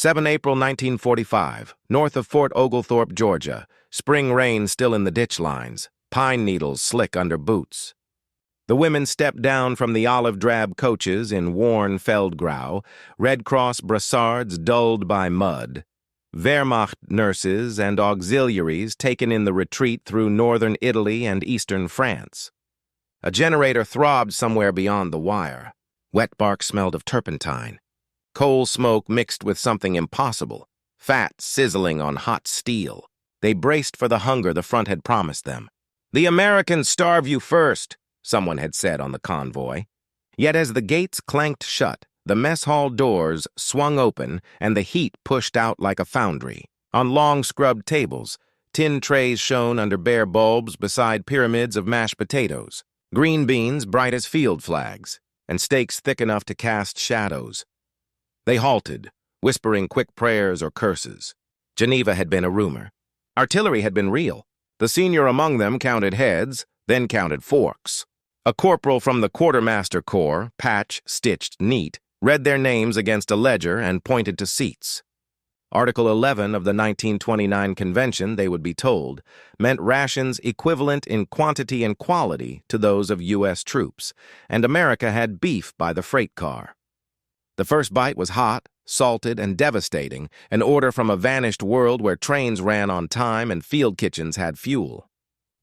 7 April 1945, north of Fort Oglethorpe, Georgia. Spring rain still in the ditch lines, pine needles slick under boots. The women stepped down from the olive-drab coaches in worn Feldgrau, Red Cross brassards dulled by mud, Wehrmacht nurses and auxiliaries taken in the retreat through northern Italy and eastern France. A generator throbbed somewhere beyond the wire. Wet bark smelled of turpentine. Coal smoke mixed with something impossible, fat sizzling on hot steel. They braced for the hunger the front had promised them. "The Americans starve you first," someone had said on the convoy. Yet as the gates clanked shut, the mess hall doors swung open and the heat pushed out like a foundry. On long scrubbed tables, tin trays shone under bare bulbs beside pyramids of mashed potatoes, green beans bright as field flags, and steaks thick enough to cast shadows. They halted, whispering quick prayers or curses. Geneva had been a rumor. Artillery had been real. The senior among them counted heads, then counted forks. A corporal from the Quartermaster Corps, patch stitched neat, read their names against a ledger and pointed to seats. Article 11 of the 1929 Convention, they would be told, meant rations equivalent in quantity and quality to those of U.S. troops, and America had beef by the freight car. The first bite was hot, salted, and devastating, an order from a vanished world where trains ran on time and field kitchens had fuel.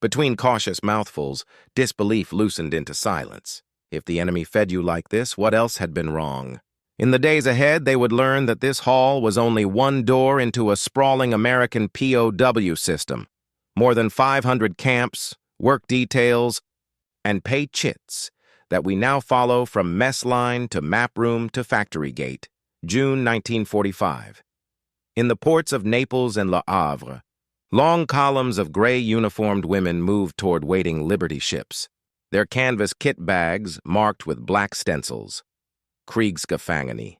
Between cautious mouthfuls, disbelief loosened into silence. If the enemy fed you like this, what else had been wrong? In the days ahead, they would learn that this hall was only one door into a sprawling American POW system. More than 500 camps, work details, and pay chits that we now follow from mess line to map room to factory gate. June 1945. In the ports of Naples and Le Havre, long columns of gray uniformed women moved toward waiting Liberty ships, their canvas kit bags marked with black stencils. Kriegsgefangene.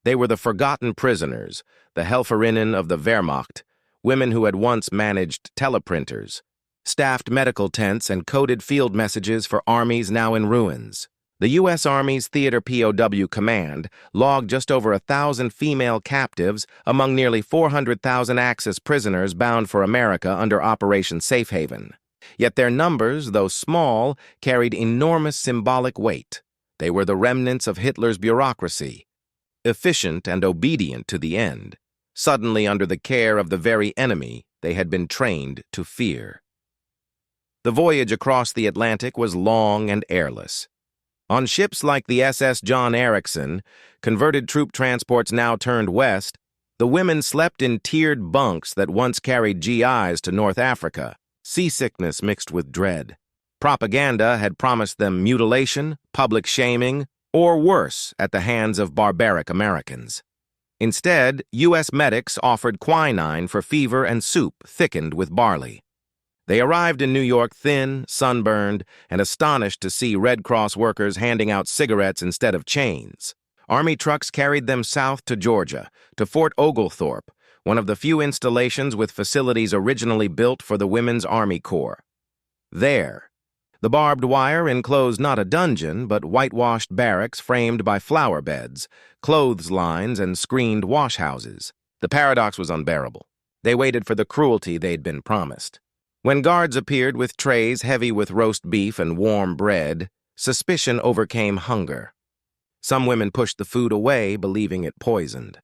They were the forgotten prisoners, the Helferinnen of the Wehrmacht, women who had once managed teleprinters, staffed medical tents, and coded field messages for armies now in ruins. The U.S. Army's Theater POW Command logged just over 1,000 female captives among nearly 400,000 Axis prisoners bound for America under Operation Safe Haven. Yet their numbers, though small, carried enormous symbolic weight. They were the remnants of Hitler's bureaucracy, efficient and obedient to the end. Suddenly, under the care of the very enemy they had been trained to fear. The voyage across the Atlantic was long and airless. On ships like the SS John Erickson, converted troop transports now turned west, the women slept in tiered bunks that once carried GIs to North Africa, seasickness mixed with dread. Propaganda had promised them mutilation, public shaming, or worse at the hands of barbaric Americans. Instead, U.S. medics offered quinine for fever and soup thickened with barley. They arrived in New York thin, sunburned, and astonished to see Red Cross workers handing out cigarettes instead of chains. Army trucks carried them south to Georgia, to Fort Oglethorpe, one of the few installations with facilities originally built for the Women's Army Corps. There, the barbed wire enclosed not a dungeon, but whitewashed barracks framed by flower beds, clothes lines, and screened washhouses. The paradox was unbearable. They waited for the cruelty they'd been promised. When guards appeared with trays heavy with roast beef and warm bread, suspicion overcame hunger. Some women pushed the food away, believing it poisoned.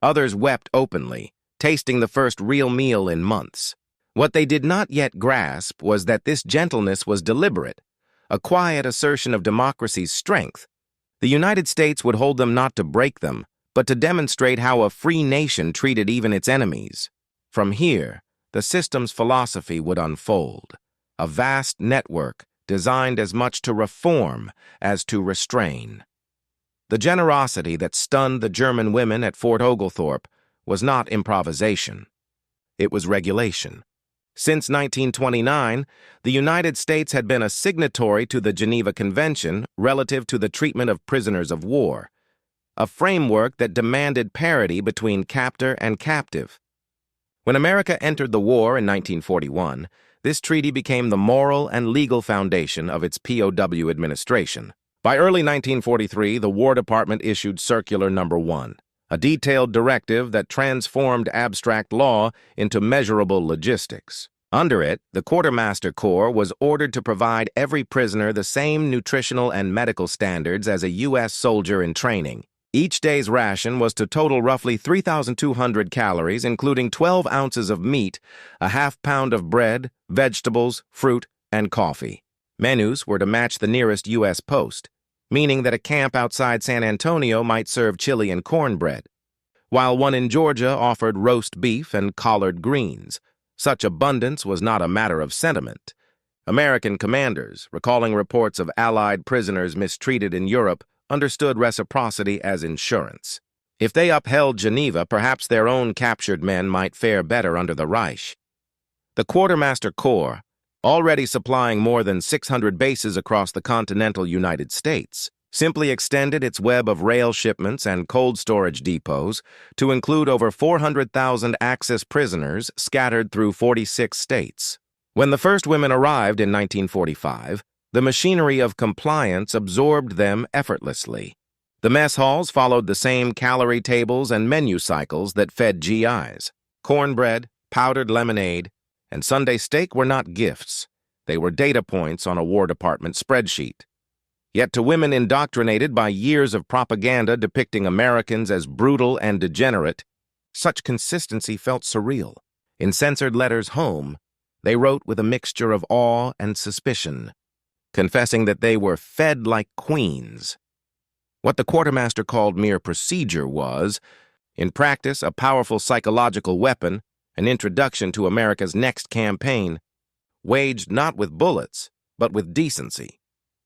Others wept openly, tasting the first real meal in months. What they did not yet grasp was that this gentleness was deliberate, a quiet assertion of democracy's strength. The United States would hold them not to break them, but to demonstrate how a free nation treated even its enemies. From here, the system's philosophy would unfold, a vast network designed as much to reform as to restrain. The generosity that stunned the German women at Fort Oglethorpe was not improvisation. It was regulation. Since 1929, the United States had been a signatory to the Geneva Convention relative to the treatment of prisoners of war, a framework that demanded parity between captor and captive. When America entered the war in 1941, this treaty became the moral and legal foundation of its POW administration. By early 1943, the War Department issued Circular No. 1, a detailed directive that transformed abstract law into measurable logistics. Under it, the Quartermaster Corps was ordered to provide every prisoner the same nutritional and medical standards as a U.S. soldier in training. Each day's ration was to total roughly 3,200 calories, including 12 ounces of meat, a half-pound of bread, vegetables, fruit, and coffee. Menus were to match the nearest U.S. post, meaning that a camp outside San Antonio might serve chili and cornbread, while one in Georgia offered roast beef and collard greens. Such abundance was not a matter of sentiment. American commanders, recalling reports of Allied prisoners mistreated in Europe, understood reciprocity as insurance. If they upheld Geneva, perhaps their own captured men might fare better under the Reich. The Quartermaster Corps, already supplying more than 600 bases across the continental United States, simply extended its web of rail shipments and cold storage depots to include over 400,000 Axis prisoners scattered through 46 states. When the first women arrived in 1945, the machinery of compliance absorbed them effortlessly. The mess halls followed the same calorie tables and menu cycles that fed GIs. Cornbread, powdered lemonade, and Sunday steak were not gifts. They were data points on a War Department spreadsheet. Yet to women indoctrinated by years of propaganda depicting Americans as brutal and degenerate, such consistency felt surreal. In censored letters home, they wrote with a mixture of awe and suspicion, confessing that they were fed like queens. What the quartermaster called mere procedure was, in practice, a powerful psychological weapon, an introduction to America's next campaign, waged not with bullets, but with decency.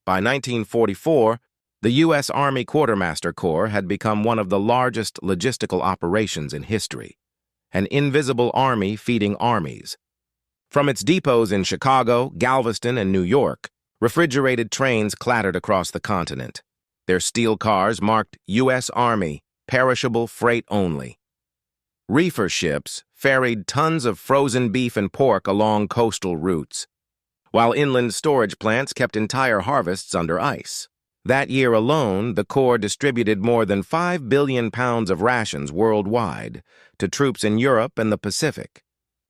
By 1944, the U.S. Army Quartermaster Corps had become one of the largest logistical operations in history, an invisible army feeding armies. From its depots in Chicago, Galveston, and New York, refrigerated trains clattered across the continent. Their steel cars marked U.S. Army, perishable freight only. Reefer ships ferried tons of frozen beef and pork along coastal routes, while inland storage plants kept entire harvests under ice. That year alone, the Corps distributed more than 5 billion pounds of rations worldwide to troops in Europe and the Pacific,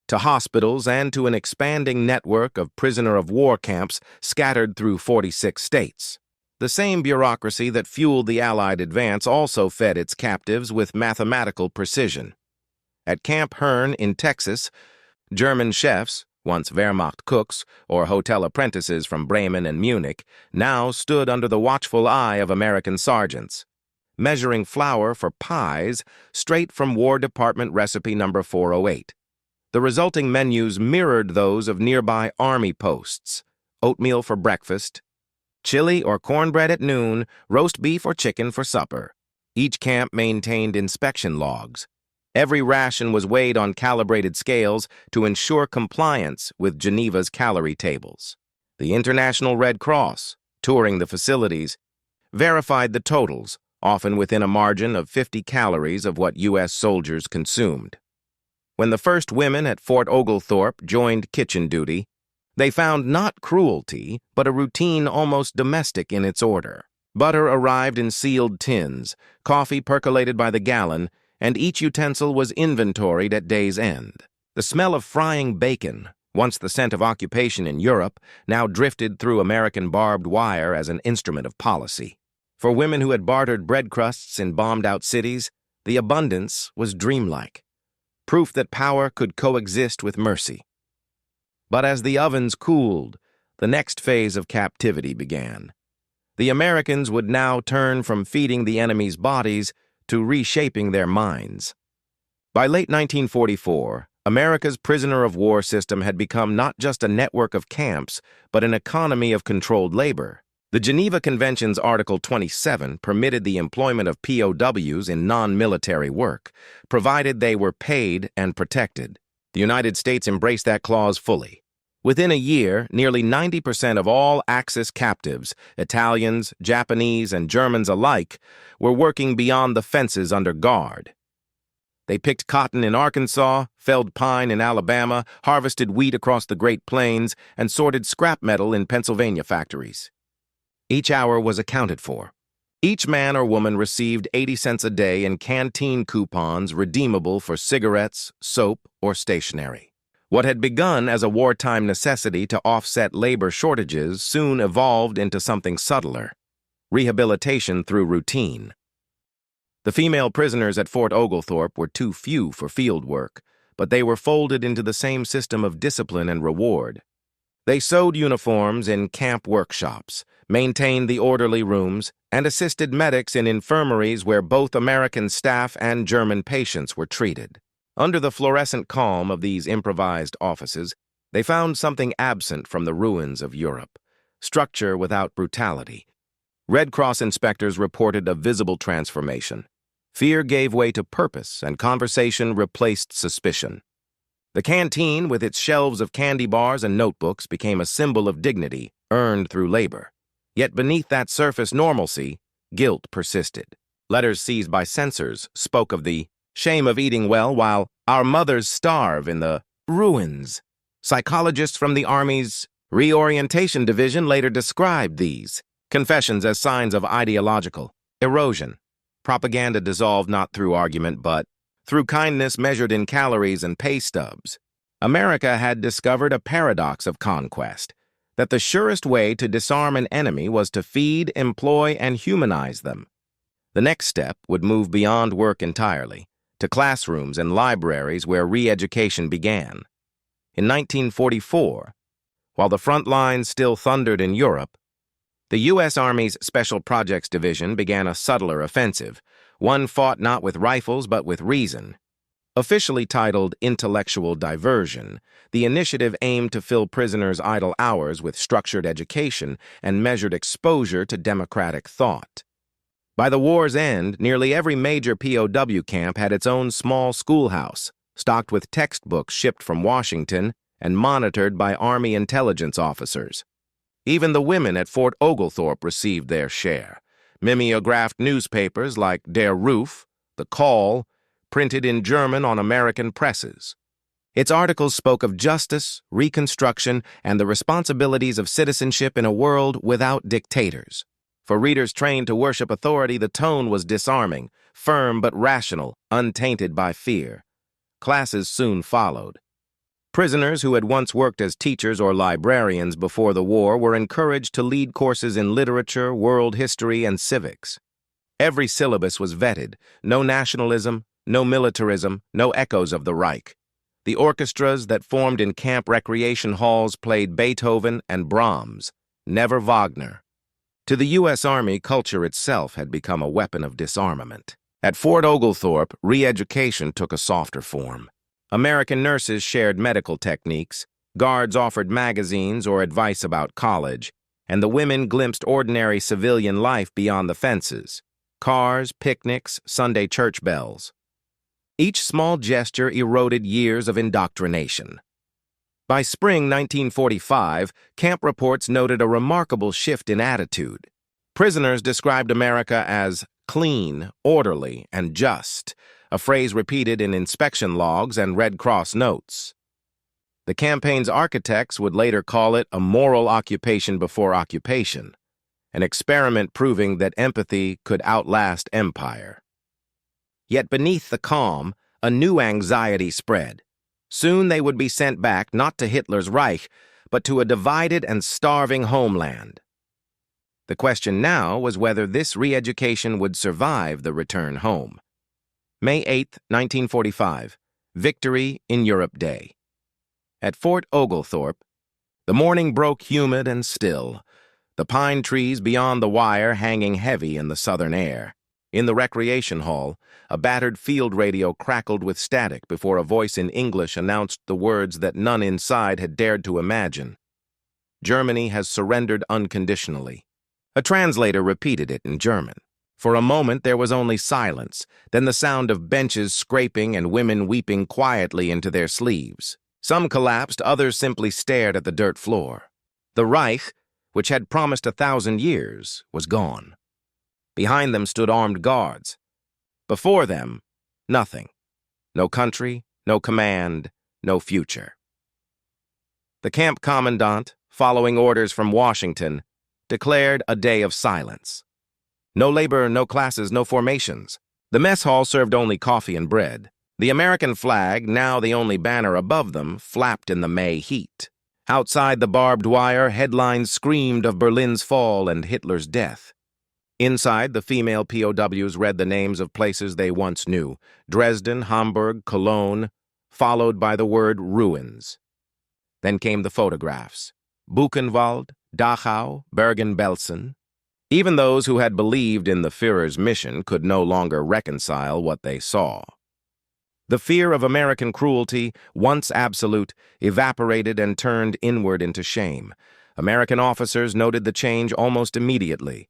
to hospitals, and to an expanding network of prisoner-of-war camps scattered through 46 states. The same bureaucracy that fueled the Allied advance also fed its captives with mathematical precision. At Camp Hearn in Texas, German chefs, once Wehrmacht cooks or hotel apprentices from Bremen and Munich, now stood under the watchful eye of American sergeants, measuring flour for pies straight from War Department recipe number 408. The resulting menus mirrored those of nearby army posts: oatmeal for breakfast, chili or cornbread at noon, roast beef or chicken for supper. Each camp maintained inspection logs. Every ration was weighed on calibrated scales to ensure compliance with Geneva's calorie tables. The International Red Cross, touring the facilities, verified the totals, often within a margin of 50 calories of what U.S. soldiers consumed. When the first women at Fort Oglethorpe joined kitchen duty, they found not cruelty, but a routine almost domestic in its order. Butter arrived in sealed tins, coffee percolated by the gallon, and each utensil was inventoried at day's end. The smell of frying bacon, once the scent of occupation in Europe, now drifted through American barbed wire as an instrument of policy. For women who had bartered bread crusts in bombed-out cities, the abundance was dreamlike, proof that power could coexist with mercy. But as the ovens cooled, the next phase of captivity began. The Americans would now turn from feeding the enemy's bodies to reshaping their minds. By late 1944, America's prisoner-of-war system had become not just a network of camps, but an economy of controlled labor. The Geneva Convention's Article 27 permitted the employment of POWs in non-military work, provided they were paid and protected. The United States embraced that clause fully. Within a year, nearly 90% of all Axis captives, Italians, Japanese, and Germans alike, were working beyond the fences under guard. They picked cotton in Arkansas, felled pine in Alabama, harvested wheat across the Great Plains, and sorted scrap metal in Pennsylvania factories. Each hour was accounted for. Each man or woman received 80 cents a day in canteen coupons redeemable for cigarettes, soap, or stationery. What had begun as a wartime necessity to offset labor shortages soon evolved into something subtler: rehabilitation through routine. The female prisoners at Fort Oglethorpe were too few for field work, but they were folded into the same system of discipline and reward. They sewed uniforms in camp workshops, maintained the orderly rooms, and assisted medics in infirmaries where both American staff and German patients were treated. Under the fluorescent calm of these improvised offices, they found something absent from the ruins of Europe: structure without brutality. Red Cross inspectors reported a visible transformation. Fear gave way to purpose, and conversation replaced suspicion. The canteen, with its shelves of candy bars and notebooks, became a symbol of dignity earned through labor. Yet beneath that surface normalcy, guilt persisted. Letters seized by censors spoke of the shame of eating well while our mothers starve in the ruins. Psychologists from the Army's reorientation division later described these confessions as signs of ideological erosion. Propaganda dissolved not through argument but through kindness measured in calories and pay stubs. America had discovered a paradox of conquest, that the surest way to disarm an enemy was to feed, employ, and humanize them. The next step would move beyond work entirely, to classrooms and libraries where re-education began. In 1944, while the front lines still thundered in Europe, the U.S. Army's Special Projects Division began a subtler offensive, one fought not with rifles but with reason. Officially titled Intellectual Diversion, the initiative aimed to fill prisoners' idle hours with structured education and measured exposure to democratic thought. By the war's end, nearly every major POW camp had its own small schoolhouse, stocked with textbooks shipped from Washington and monitored by Army intelligence officers. Even the women at Fort Oglethorpe received their share. Mimeographed newspapers like Der Ruf, The Call, printed in German on American presses. Its articles spoke of justice, reconstruction, and the responsibilities of citizenship in a world without dictators. For readers trained to worship authority, the tone was disarming, firm but rational, untainted by fear. Classes soon followed. Prisoners who had once worked as teachers or librarians before the war were encouraged to lead courses in literature, world history, and civics. Every syllabus was vetted: no nationalism, no militarism, no echoes of the Reich. The orchestras that formed in camp recreation halls played Beethoven and Brahms, never Wagner. To the U.S. Army, culture itself had become a weapon of disarmament. At Fort Oglethorpe, re-education took a softer form. American nurses shared medical techniques, guards offered magazines or advice about college, and the women glimpsed ordinary civilian life beyond the fences: cars, picnics, Sunday church bells. Each small gesture eroded years of indoctrination. By spring 1945, camp reports noted a remarkable shift in attitude. Prisoners described America as clean, orderly, and just, a phrase repeated in inspection logs and Red Cross notes. The campaign's architects would later call it a moral occupation before occupation, an experiment proving that empathy could outlast empire. Yet beneath the calm, a new anxiety spread. Soon they would be sent back not to Hitler's Reich, but to a divided and starving homeland. The question now was whether this re-education would survive the return home. May 8, 1945, Victory in Europe Day. At Fort Oglethorpe, the morning broke humid and still, the pine trees beyond the wire hanging heavy in the southern air. In the recreation hall, a battered field radio crackled with static before a voice in English announced the words that none inside had dared to imagine. Germany has surrendered unconditionally. A translator repeated it in German. For a moment there was only silence, then the sound of benches scraping and women weeping quietly into their sleeves. Some collapsed, others simply stared at the dirt floor. The Reich, which had promised 1,000 years, was gone. Behind them stood armed guards. Before them, nothing. No country, no command, no future. The camp commandant, following orders from Washington, declared a day of silence. No labor, no classes, no formations. The mess hall served only coffee and bread. The American flag, now the only banner above them, flapped in the May heat. Outside the barbed wire, headlines screamed of Berlin's fall and Hitler's death. Inside, the female POWs read the names of places they once knew: Dresden, Hamburg, Cologne, followed by the word ruins. Then came the photographs: Buchenwald, Dachau, Bergen-Belsen. Even those who had believed in the Führer's mission could no longer reconcile what they saw. The fear of American cruelty, once absolute, evaporated and turned inward into shame. American officers noted the change almost immediately.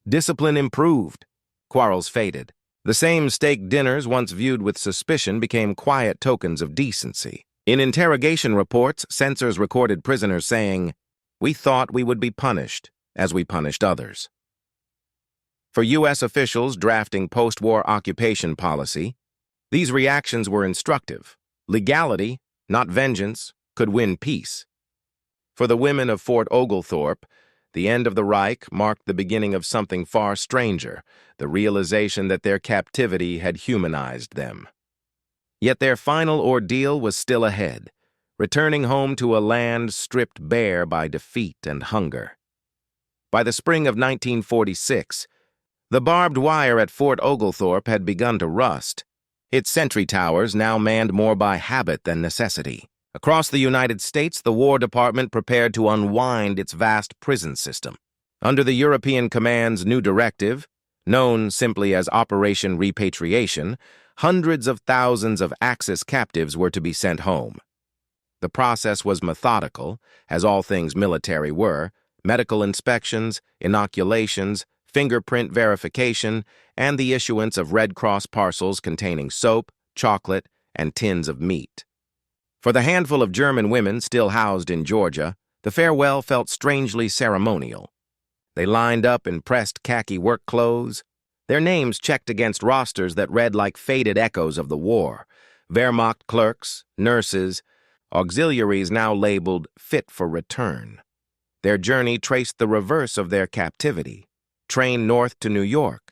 Discipline improved. Quarrels faded. The same steak dinners once viewed with suspicion became quiet tokens of decency. In interrogation reports, censors recorded prisoners saying, "We thought we would be punished as we punished others." For U.S. officials drafting post-war occupation policy, these reactions were instructive. Legality, not vengeance, could win peace. For the women of Fort Oglethorpe, the end of the Reich marked the beginning of something far stranger, the realization that their captivity had humanized them. Yet their final ordeal was still ahead, returning home to a land stripped bare by defeat and hunger. By the spring of 1946, the barbed wire at Fort Oglethorpe had begun to rust, its sentry towers now manned more by habit than necessity. Across the United States, the War Department prepared to unwind its vast prison system. Under the European Command's new directive, known simply as Operation Repatriation, hundreds of thousands of Axis captives were to be sent home. The process was methodical, as all things military were: medical inspections, inoculations, fingerprint verification, and the issuance of Red Cross parcels containing soap, chocolate, and tins of meat. For the handful of German women still housed in Georgia, the farewell felt strangely ceremonial. They lined up in pressed khaki work clothes, their names checked against rosters that read like faded echoes of the war: Wehrmacht clerks, nurses, auxiliaries now labeled fit for return. Their journey traced the reverse of their captivity: train north to New York,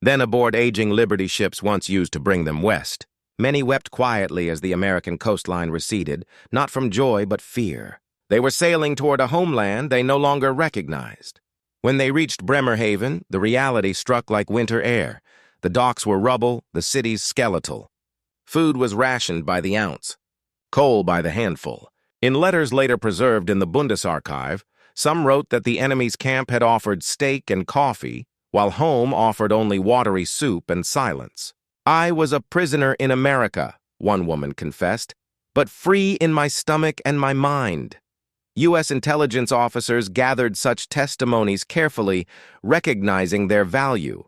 then aboard aging Liberty ships once used to bring them west. Many wept quietly as the American coastline receded, not from joy but fear. They were sailing toward a homeland they no longer recognized. When they reached Bremerhaven, the reality struck like winter air. The docks were rubble, the cities skeletal. Food was rationed by the ounce, coal by the handful. In letters later preserved in the Bundesarchiv, some wrote that the enemy's camp had offered steak and coffee, while home offered only watery soup and silence. "I was a prisoner in America," one woman confessed, "but free in my stomach and my mind." U.S. intelligence officers gathered such testimonies carefully, recognizing their value.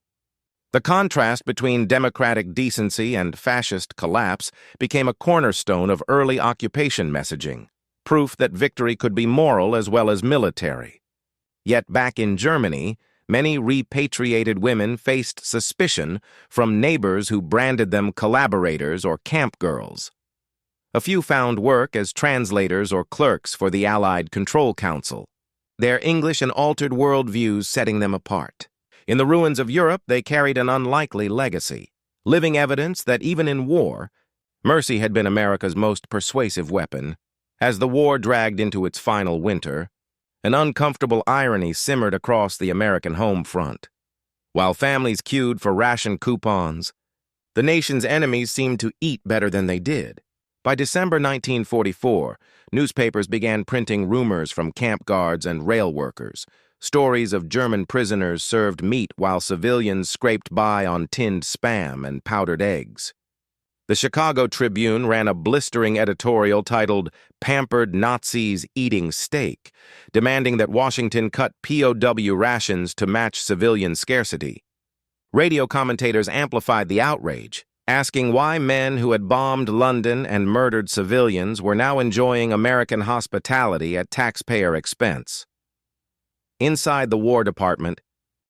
The contrast between democratic decency and fascist collapse became a cornerstone of early occupation messaging, proof that victory could be moral as well as military. Yet back in Germany, many repatriated women faced suspicion from neighbors who branded them collaborators or camp girls. A few found work as translators or clerks for the Allied Control Council, their English and altered worldviews setting them apart. In the ruins of Europe, they carried an unlikely legacy, living evidence that even in war, mercy had been America's most persuasive weapon. As the war dragged into its final winter, an uncomfortable irony simmered across the American home front. While families queued for ration coupons, the nation's enemies seemed to eat better than they did. By December 1944, newspapers began printing rumors from camp guards and rail workers, stories of German prisoners served meat while civilians scraped by on tinned Spam and powdered eggs. The Chicago Tribune ran a blistering editorial titled "Pampered Nazis Eating Steak," demanding that Washington cut POW rations to match civilian scarcity. Radio commentators amplified the outrage, asking why men who had bombed London and murdered civilians were now enjoying American hospitality at taxpayer expense. Inside the War Department,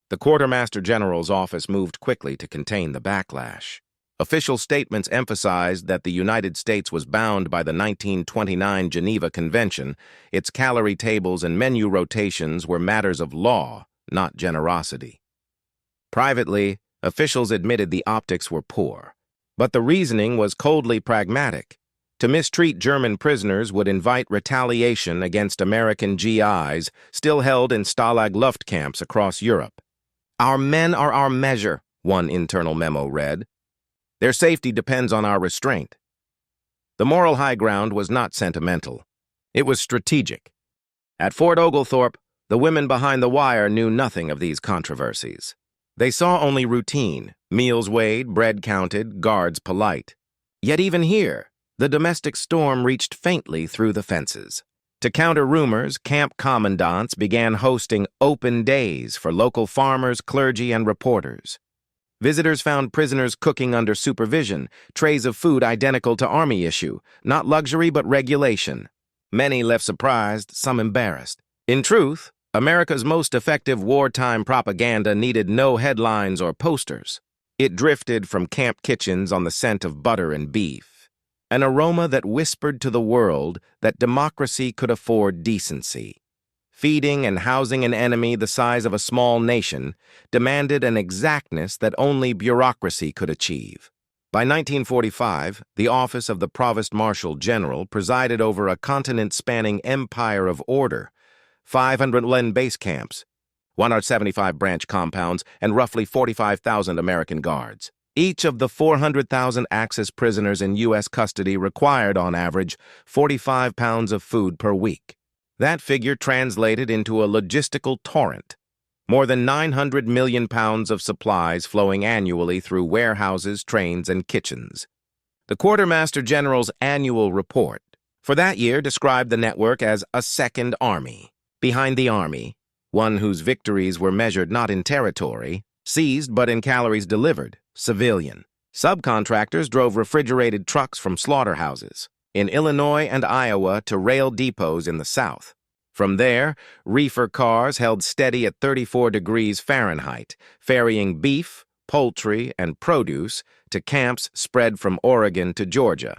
the Quartermaster General's office moved quickly to contain the backlash. Official statements emphasized that the United States was bound by the 1929 Geneva Convention. Its calorie tables and menu rotations were matters of law, not generosity. Privately, officials admitted the optics were poor. But the reasoning was coldly pragmatic. To mistreat German prisoners would invite retaliation against American GIs still held in Stalag Luft camps across Europe. "Our men are our measure," one internal memo read. "Their safety depends on our restraint." The moral high ground was not sentimental. It was strategic. At Fort Oglethorpe, the women behind the wire knew nothing of these controversies. They saw only routine: meals weighed, bread counted, guards polite. Yet even here, the domestic storm reached faintly through the fences. To counter rumors, camp commandants began hosting open days for local farmers, clergy, and reporters. Visitors found prisoners cooking under supervision, trays of food identical to Army issue, not luxury but regulation. Many left surprised, some embarrassed. In truth, America's most effective wartime propaganda needed no headlines or posters. It drifted from camp kitchens on the scent of butter and beef, an aroma that whispered to the world that democracy could afford decency. Feeding and housing an enemy the size of a small nation demanded an exactness that only bureaucracy could achieve. By 1945, the office of the Provost Marshal General presided over a continent-spanning empire of order, 500 land base camps, 175 branch compounds, and roughly 45,000 American guards. Each of the 400,000 Axis prisoners in U.S. custody required, on average, 45 pounds of food per week. That figure translated into a logistical torrent. More than 900 million pounds of supplies flowing annually through warehouses, trains, and kitchens. The Quartermaster General's annual report for that year described the network as a second army. Behind the army, one whose victories were measured not in territory, seized but in calories delivered, civilian. Subcontractors drove refrigerated trucks from slaughterhouses in Illinois and Iowa to rail depots in the South. From there, reefer cars held steady at 34 degrees Fahrenheit, ferrying beef, poultry, and produce to camps spread from Oregon to Georgia.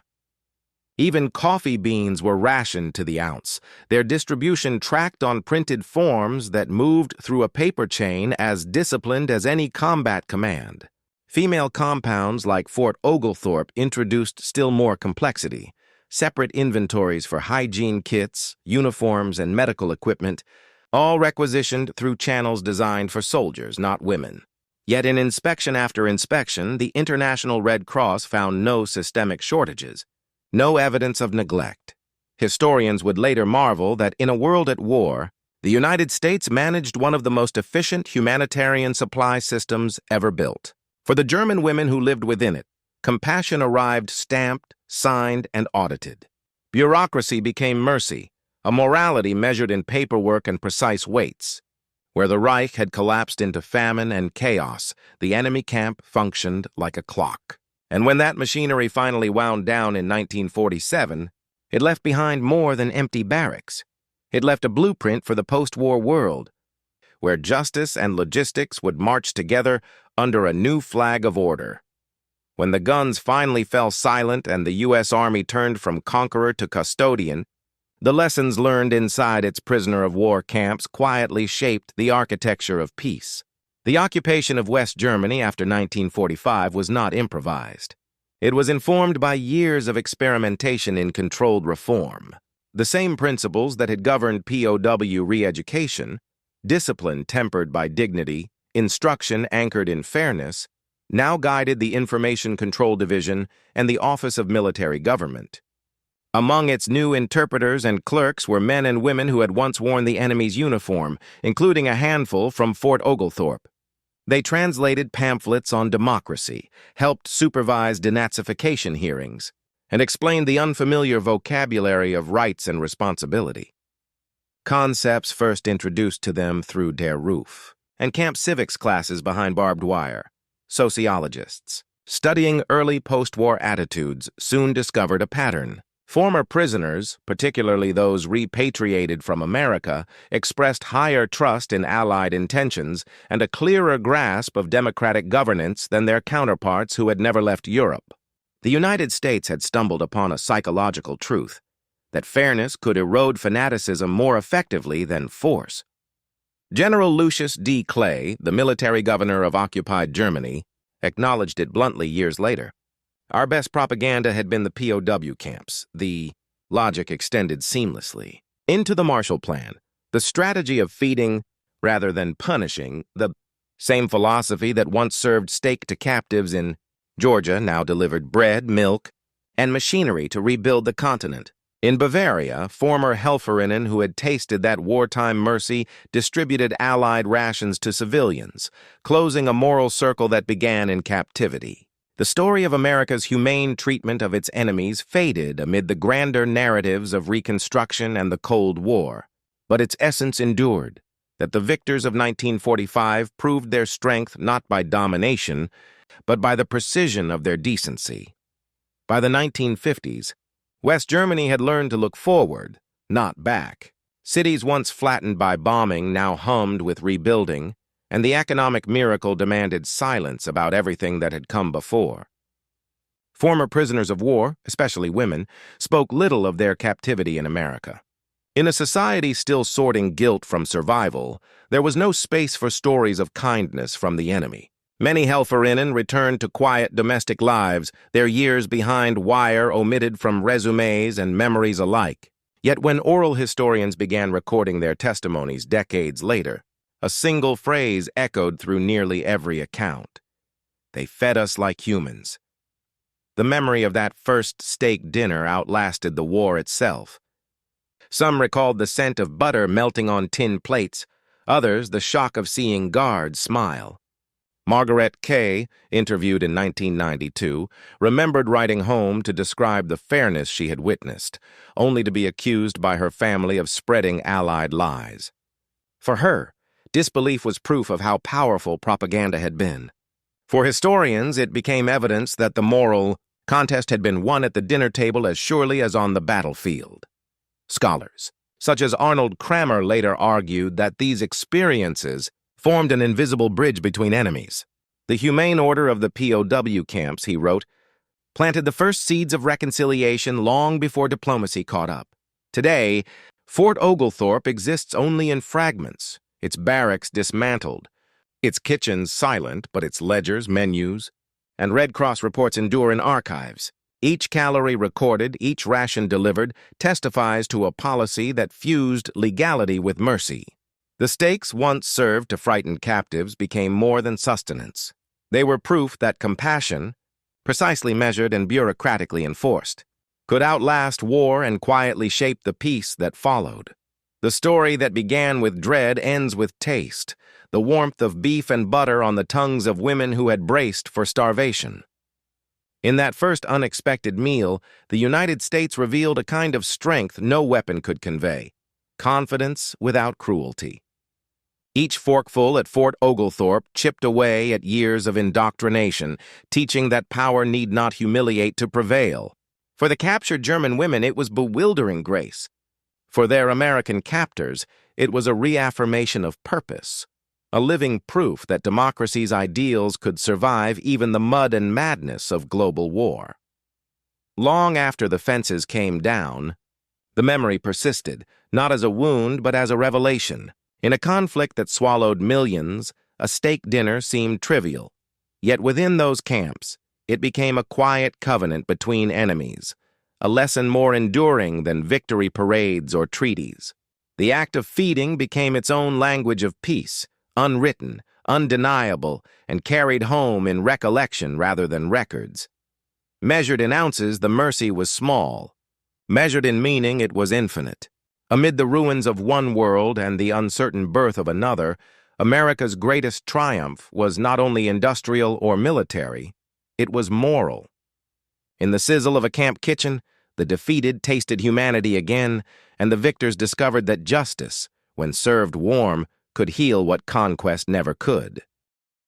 Even coffee beans were rationed to the ounce, their distribution tracked on printed forms that moved through a paper chain as disciplined as any combat command. Female compounds like Fort Oglethorpe introduced still more complexity. Separate inventories for hygiene kits, uniforms, and medical equipment, all requisitioned through channels designed for soldiers, not women. Yet in inspection after inspection, the International Red Cross found no systemic shortages, no evidence of neglect. Historians would later marvel that in a world at war, the United States managed one of the most efficient humanitarian supply systems ever built. For the German women who lived within it, compassion arrived stamped, signed, and audited. Bureaucracy became mercy, a morality measured in paperwork and precise weights. Where the Reich had collapsed into famine and chaos, the enemy camp functioned like a clock. And when that machinery finally wound down in 1947, it left behind more than empty barracks. It left a blueprint for the post-war world, where justice and logistics would march together under a new flag of order. When the guns finally fell silent and the U.S. Army turned from conqueror to custodian, the lessons learned inside its prisoner of war camps quietly shaped the architecture of peace. The occupation of West Germany after 1945 was not improvised. It was informed by years of experimentation in controlled reform. The same principles that had governed POW re-education, discipline tempered by dignity, instruction anchored in fairness, now guided the Information Control Division and the Office of Military Government. Among its new interpreters and clerks were men and women who had once worn the enemy's uniform, including a handful from Fort Oglethorpe. They translated pamphlets on democracy, helped supervise denazification hearings, and explained the unfamiliar vocabulary of rights and responsibility. Concepts first introduced to them through Der Ruf and camp civics classes behind barbed wire. Sociologists, studying early post-war attitudes, soon discovered a pattern. Former prisoners, particularly those repatriated from America, expressed higher trust in Allied intentions and a clearer grasp of democratic governance than their counterparts who had never left Europe. The United States had stumbled upon a psychological truth, that fairness could erode fanaticism more effectively than force. General Lucius D. Clay, the military governor of occupied Germany, acknowledged it bluntly years later. Our best propaganda had been the POW camps. The logic extended seamlessly into the Marshall Plan, the strategy of feeding rather than punishing, the same philosophy that once served steak to captives in Georgia now delivered bread, milk, and machinery to rebuild the continent. In Bavaria, former Helferinnen who had tasted that wartime mercy distributed Allied rations to civilians, closing a moral circle that began in captivity. The story of America's humane treatment of its enemies faded amid the grander narratives of Reconstruction and the Cold War, but its essence endured, that the victors of 1945 proved their strength not by domination, but by the precision of their decency. By the 1950s, West Germany had learned to look forward, not back. Cities once flattened by bombing now hummed with rebuilding, and the economic miracle demanded silence about everything that had come before. Former prisoners of war, especially women, spoke little of their captivity in America. In a society still sorting guilt from survival, there was no space for stories of kindness from the enemy. Many Helferinnen returned to quiet domestic lives, their years behind wire omitted from resumes and memories alike. Yet when oral historians began recording their testimonies decades later, a single phrase echoed through nearly every account. They fed us like humans. The memory of that first steak dinner outlasted the war itself. Some recalled the scent of butter melting on tin plates, others the shock of seeing guards smile. Margaret Kay, interviewed in 1992, remembered writing home to describe the fairness she had witnessed, only to be accused by her family of spreading Allied lies. For her, disbelief was proof of how powerful propaganda had been. For historians, it became evidence that the moral contest had been won at the dinner table as surely as on the battlefield. Scholars, such as Arnold Kramer, later argued that these experiences formed an invisible bridge between enemies. The humane order of the POW camps, he wrote, planted the first seeds of reconciliation long before diplomacy caught up. Today, Fort Oglethorpe exists only in fragments, its barracks dismantled, its kitchens silent, but its ledgers, menus, and Red Cross reports endure in archives. Each calorie recorded, each ration delivered, testifies to a policy that fused legality with mercy. The steaks once served to frightened captives became more than sustenance. They were proof that compassion, precisely measured and bureaucratically enforced, could outlast war and quietly shape the peace that followed. The story that began with dread ends with taste, the warmth of beef and butter on the tongues of women who had braced for starvation. In that first unexpected meal, the United States revealed a kind of strength no weapon could convey, confidence without cruelty. Each forkful at Fort Oglethorpe chipped away at years of indoctrination, teaching that power need not humiliate to prevail. For the captured German women, it was bewildering grace. For their American captors, it was a reaffirmation of purpose, a living proof that democracy's ideals could survive even the mud and madness of global war. Long after the fences came down, the memory persisted, not as a wound but as a revelation. In a conflict that swallowed millions, a steak dinner seemed trivial. Yet within those camps, it became a quiet covenant between enemies, a lesson more enduring than victory parades or treaties. The act of feeding became its own language of peace, unwritten, undeniable, and carried home in recollection rather than records. Measured in ounces, the mercy was small. Measured in meaning, it was infinite. Amid the ruins of one world and the uncertain birth of another, America's greatest triumph was not only industrial or military, it was moral. In the sizzle of a camp kitchen, the defeated tasted humanity again, and the victors discovered that justice, when served warm, could heal what conquest never could.